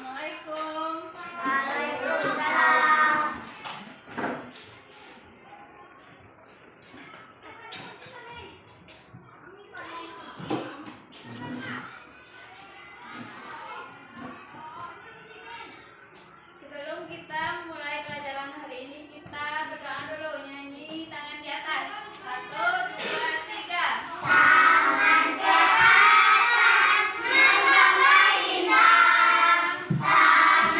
Assalamualaikum. Waalaikumsalam. Sebelum kita mulai pelajaran hari ini, kita berdoa dulu, nyanyi tangan di atas. 1, 2, 3. Tangan ke atas, menambah indah. Tangan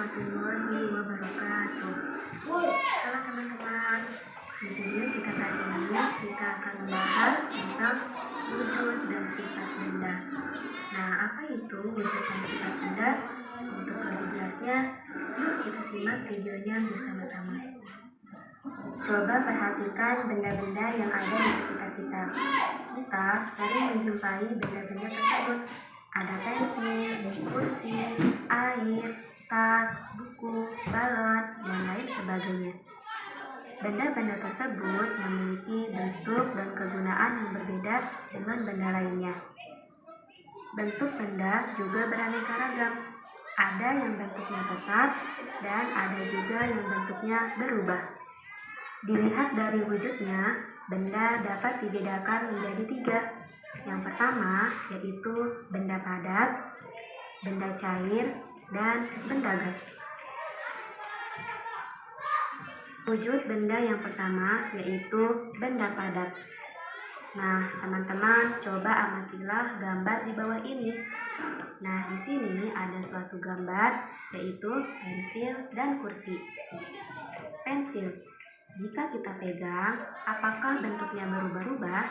warahmatullahi wabarakatuh. Halo teman-teman, di video kita kali ini kita akan membahas tentang wujud dan sifat benda. Nah, apa itu wujud dan sifat benda? Untuk lebih jelasnya, yuk kita simak videonya bersama-sama. Coba perhatikan benda-benda yang ada di sekitar kita. Kita sering menjumpai benda-benda tersebut. Ada pensil, kursi, air, tas, buku, balon, dan lain sebagainya. Benda-benda tersebut memiliki bentuk dan kegunaan yang berbeda dengan benda lainnya. Bentuk benda juga beraneka ragam. Ada yang bentuknya tetap dan ada juga yang bentuknya berubah. Dilihat dari wujudnya, benda dapat dibedakan menjadi 3. Yang pertama yaitu benda padat, benda cair, dan benda gas. Wujud benda yang pertama yaitu benda padat. Nah, teman-teman coba amatilah gambar di bawah ini. Nah, di sini ada suatu gambar yaitu pensil dan kursi. Pensil, jika kita pegang, apakah bentuknya berubah-ubah?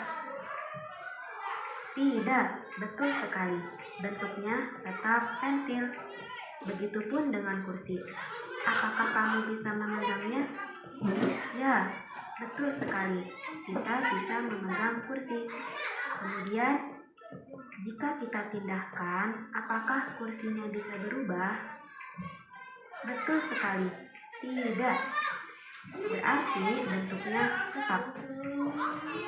Tidak, betul sekali. Bentuknya tetap pensil. Begitupun dengan kursi. Apakah kamu bisa memegangnya? Ya, betul sekali. Kita bisa memegang kursi. Kemudian, jika kita pindahkan, apakah kursinya bisa berubah? Betul sekali. Tidak. Berarti bentuknya tetap.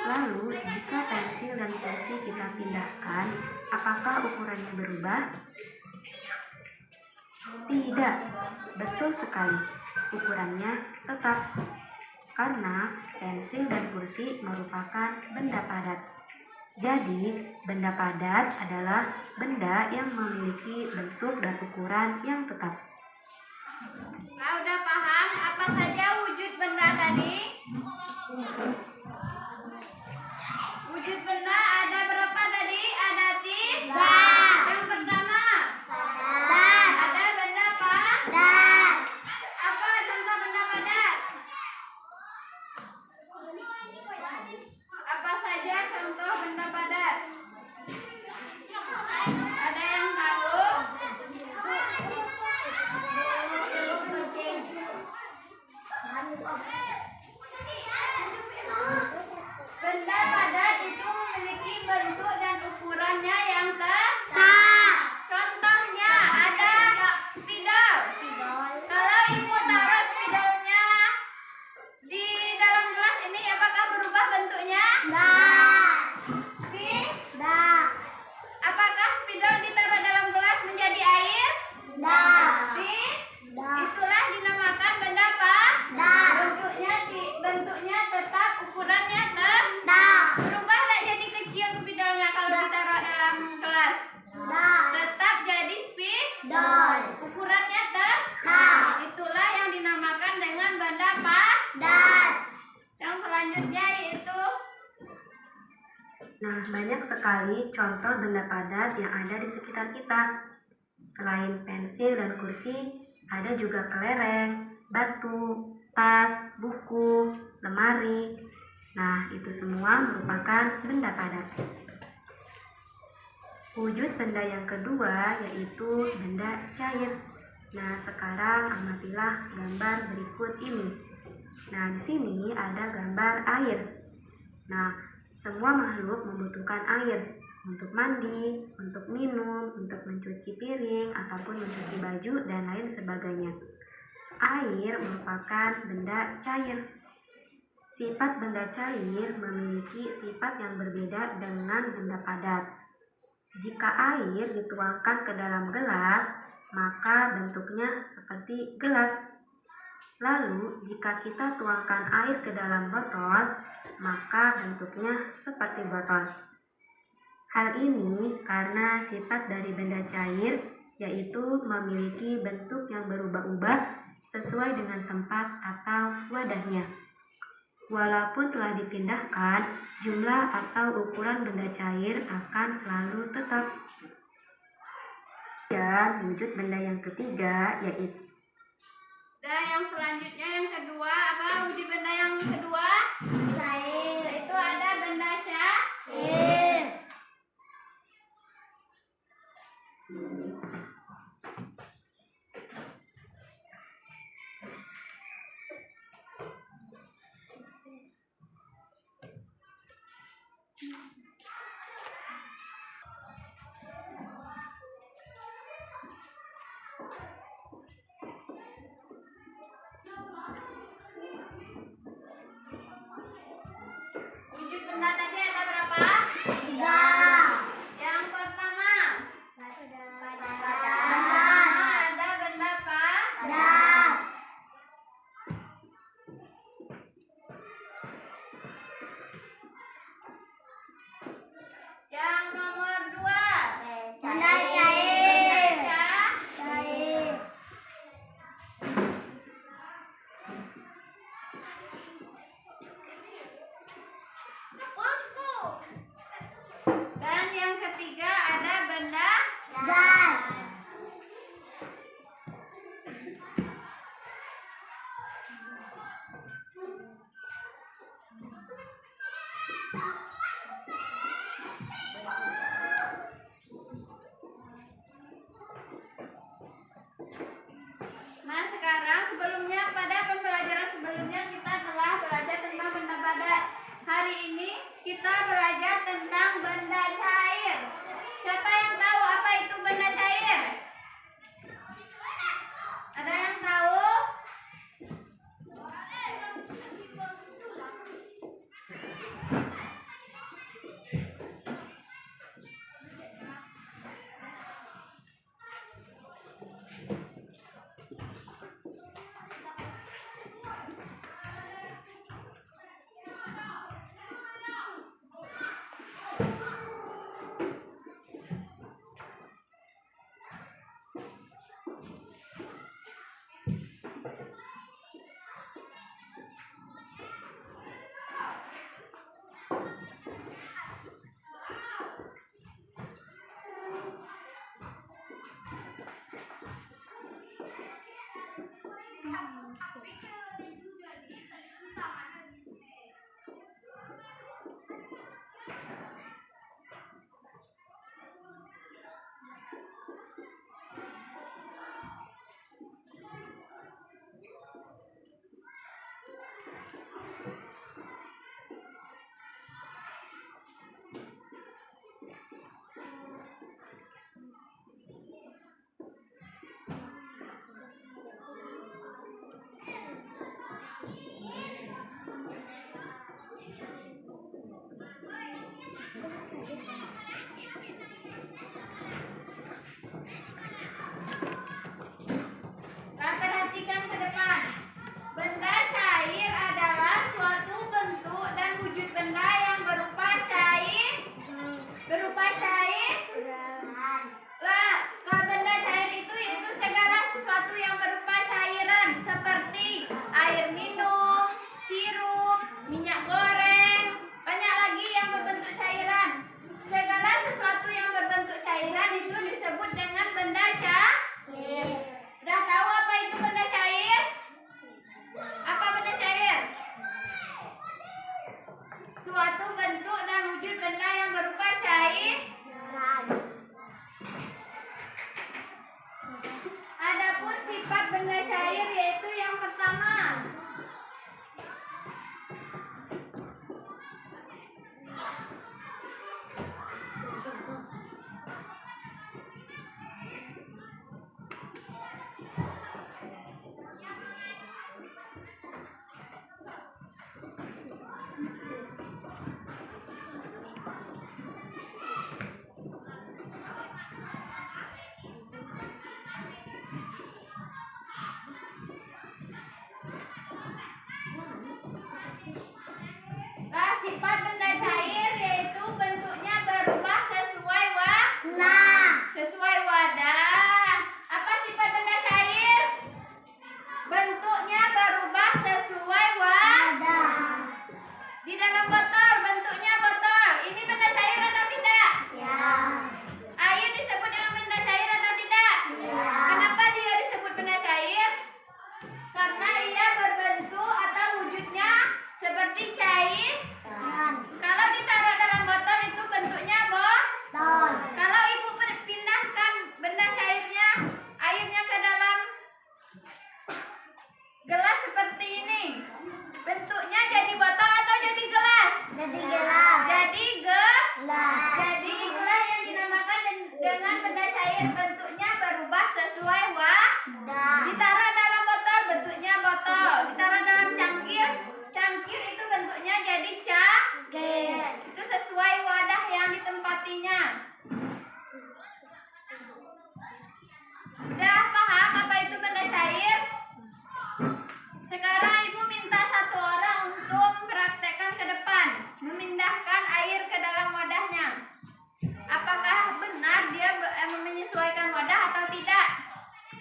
Lalu, jika pensil dan kursi kita pindahkan, apakah ukurannya berubah? Tidak. Betul sekali. Ukurannya tetap. Karena pensil dan kursi merupakan benda padat. Jadi, benda padat adalah benda yang memiliki bentuk dan ukuran yang tetap. Nah, udah paham apa saja wujud benda tadi? Wujud benda ada berapa tadi? Ada 3. Yang pertama, ada benda padat. Apa contoh benda padat? Apa saja contoh benda padat? Ada yang tahu? Benda padat itu memiliki bentuk dan ukurannya yang tetap. Contohnya ada spidol. Kalau ibu taruh spidolnya di dalam gelas ini, apakah berubah bentuknya? Tidak. Apakah spidol ditaruh dalam gelas menjadi air? Itulah dinamakan benda padat. Bentuknya tetap, ukurannya tetap. Berubah tidak jadi kecil spidolnya kalau ditaruh dalam gelas? Tetap jadi spidol. Ukurannya tetap. Itulah yang dinamakan dengan benda padat. Yang selanjutnya yaitu Nah, banyak sekali contoh benda padat yang ada di sekitar kita. Selain pensil dan kursi, ada juga kelereng, batu, tas, buku, lemari. Nah, itu semua merupakan benda padat. Wujud benda yang kedua yaitu benda cair. Nah, sekarang amatilah gambar berikut ini. Nah, di sini ada gambar air. Nah, semua makhluk membutuhkan air untuk mandi, untuk minum, untuk mencuci piring, ataupun mencuci baju, dan lain sebagainya. Air merupakan benda cair. Sifat benda cair memiliki sifat yang berbeda dengan benda padat. Jika air dituangkan ke dalam gelas, maka bentuknya seperti gelas. Lalu, jika kita tuangkan air ke dalam botol, maka bentuknya seperti botol. Hal ini karena sifat dari benda cair yaitu memiliki bentuk yang berubah-ubah sesuai dengan tempat atau wadahnya. Walaupun telah dipindahkan, jumlah atau ukuran benda cair akan selalu tetap. Dan wujud benda yang ketiga Udah, yang selanjutnya yang kedua apa wujud benda yang kedua? Cair. Itu ada benda Cair. wujud benda tadi ada berapa? 3. Yang pertama Badan. ada benda apa? Badan. Yang nomor 2 Benda cair. cair. Dan yang ketiga ada benda Gas. Nah, sekarang sebelumnya pada pembelajaran sebelumnya kita telah belajar tentang benda padat. Hari ini kita belajar tentang benda cair. Siapa yang tahu apa itu benda cair? Ada yang tahu? Nah, perhatikan ke depan. Benda cair adalah suatu bentuk dan wujud benda yang berupa cair. Lah, kalau benda cair itu yaitu segala sesuatu yang berupa cairan seperti air minum, sirup, minyak goreng, banyak lagi yang berbentuk cairan. Segala sesuatu yang berbentuk cairan itu disebut dengan benda cair. Udah tahu apa itu benda cair? Apa benda cair? Suatu bentuk dan wujud benda yang berupa cair. Adapun sifat benda cair yaitu yang pertama. Nah, sifat benda cair yaitu bentuknya berubah sesuai wadah. Apa sifat benda cair? Bentuknya berubah sesuai wadah. Di dalam botol, bentuknya botol. Ini benda cair atau tidak? Air disebut dengan benda cair atau tidak? Kenapa dia disebut benda cair? cairan. Kalau ditaruh dalam botol itu bentuknya botol. Kalau ibu pindahkan benda cairnya, airnya ke dalam gelas seperti ini, bentuknya jadi botol atau jadi gelas? Jadi gelas. Jadi Gelas. Jadi itulah yang dinamakan dengan benda cair, bentuknya berubah sesuai wadah. Ditaruh dalam botol, bentuknya botol. Ditaruh dalam cangkir, cangkir itu bentuknya jadi cangkir. Itu sesuai wadah yang ditempatinya. Sudah paham apa itu benda cair? Sekarang ibu minta satu orang untuk mempraktekkan ke depan, memindahkan air ke dalam wadahnya. Apakah benar dia menyesuaikan wadah atau tidak?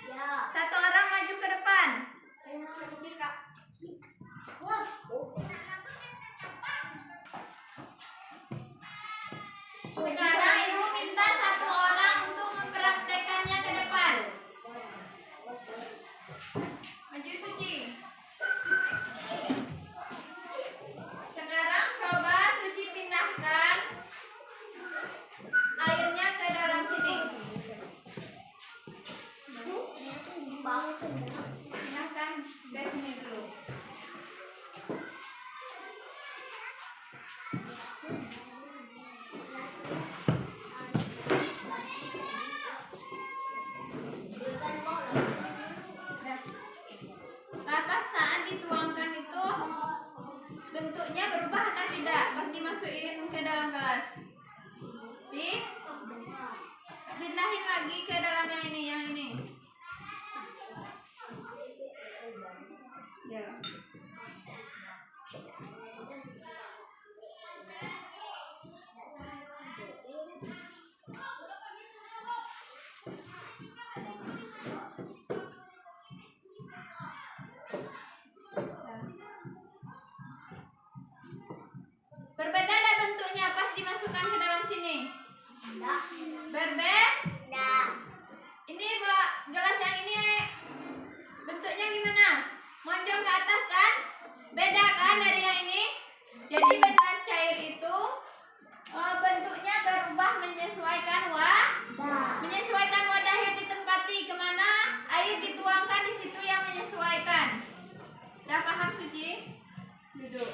Ya. Satu orang maju ke depan. Sekarang ibu minta satu orang untuk mempraktekannya ke depan. Maju Suci. Sekarang coba Suci pindahkan airnya ke dalam sini. Pindahkan ke sini dulu. Lantas saat dituangkan itu bentuknya berubah atau tidak pas dimasukin ke dalam gelas? Pindahin lagi ke dalam yang ini. Ya. Berbeda ada bentuknya pas dimasukkan ke dalam sini. Berbeda. Ini gelas yang ini bentuknya gimana? Monjong ke atas kan? Beda kan dari yang ini? Jadi benda cair itu bentuknya berubah menyesuaikan menyesuaikan wadah yang ditempati, kemana air dituangkan di situ yang menyesuaikan. Udah paham Suci? Duduk.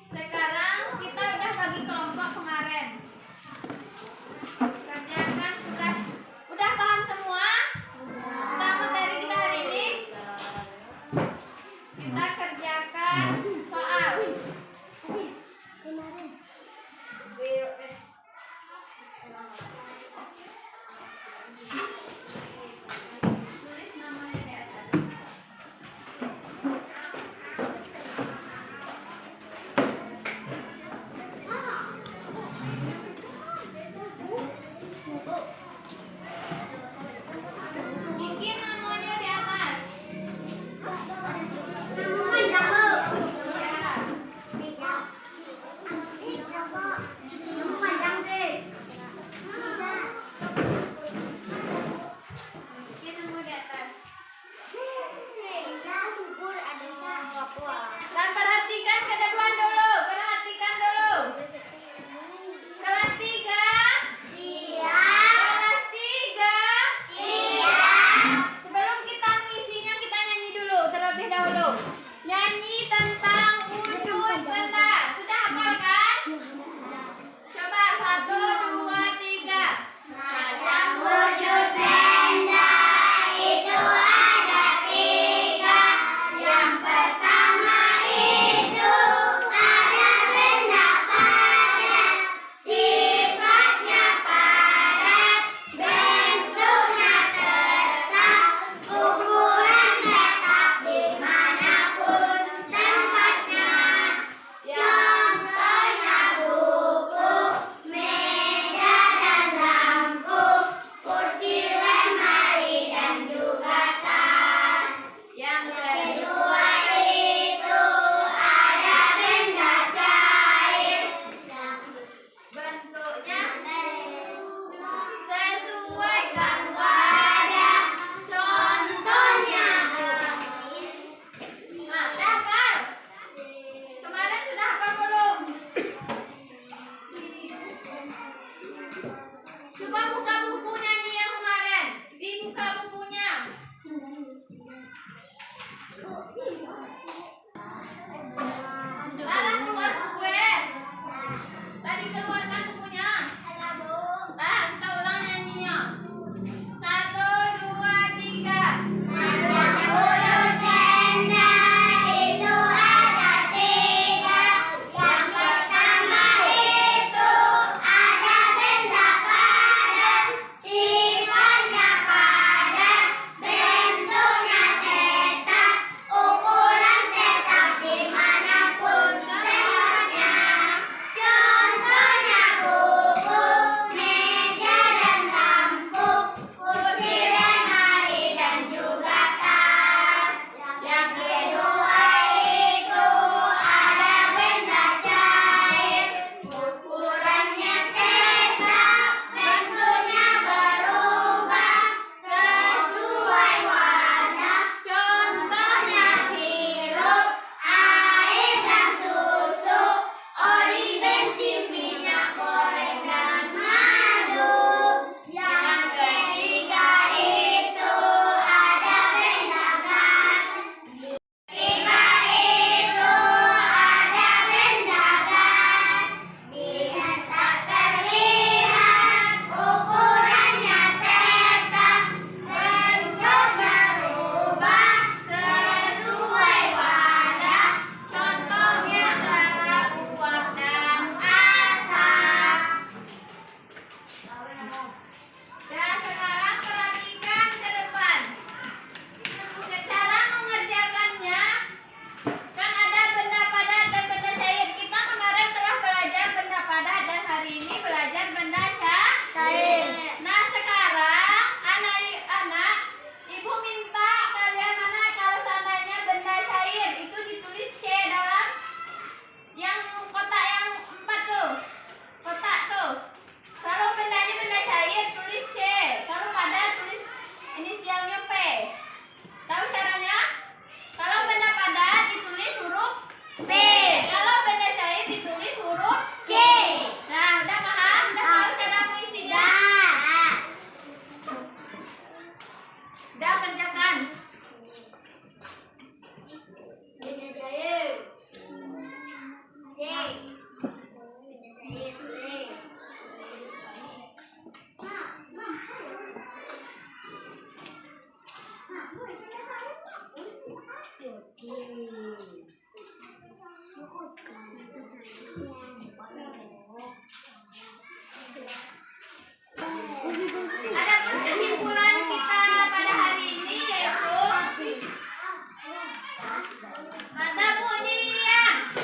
Sekarang kita udah bagi kelompok kemarin. Kerjakan tugas. Udah paham semua? Tentang materi kita hari ini. Kita kerjakan soal. Tulis namanya di atas. Bikin namanya di atas.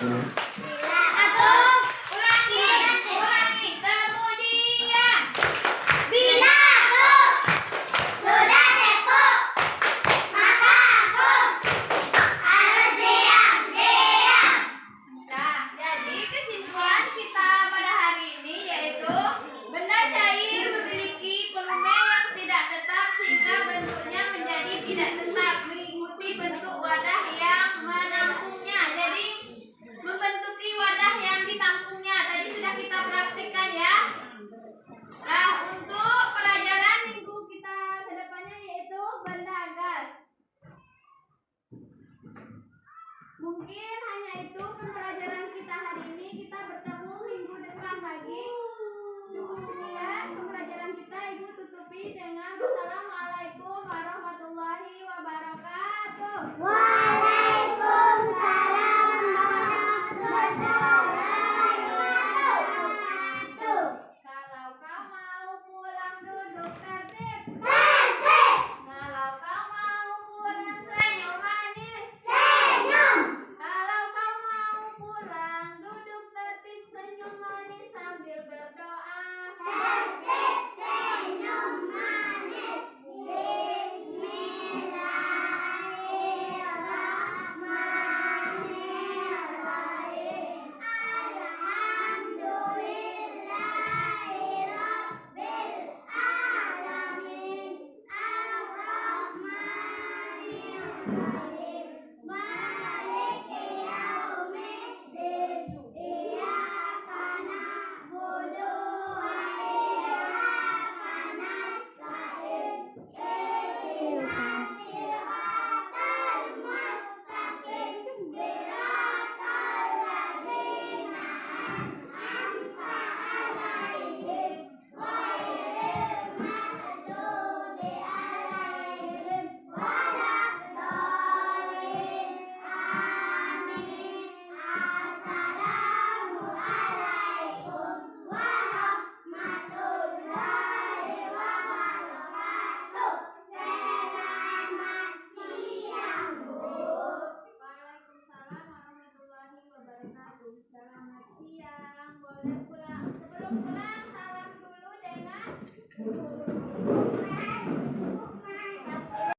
Agung. Ulangi. Kemudian. Bila aku sudah cukup, maka aku harus diam. Nah, jadi kesimpulan kita pada hari ini yaitu benda cair memiliki volume yang tidak tetap sehingga bentuknya menjadi tidak tetap mengikuti bentuk wadah yang menampungnya. Jadi membentuki wadah yang ditampungnya. Tadi sudah kita praktikkan ya. Nah, untuk pelajaran minggu kita kedepannya yaitu benda gas. Mungkin hanya itu pembelajaran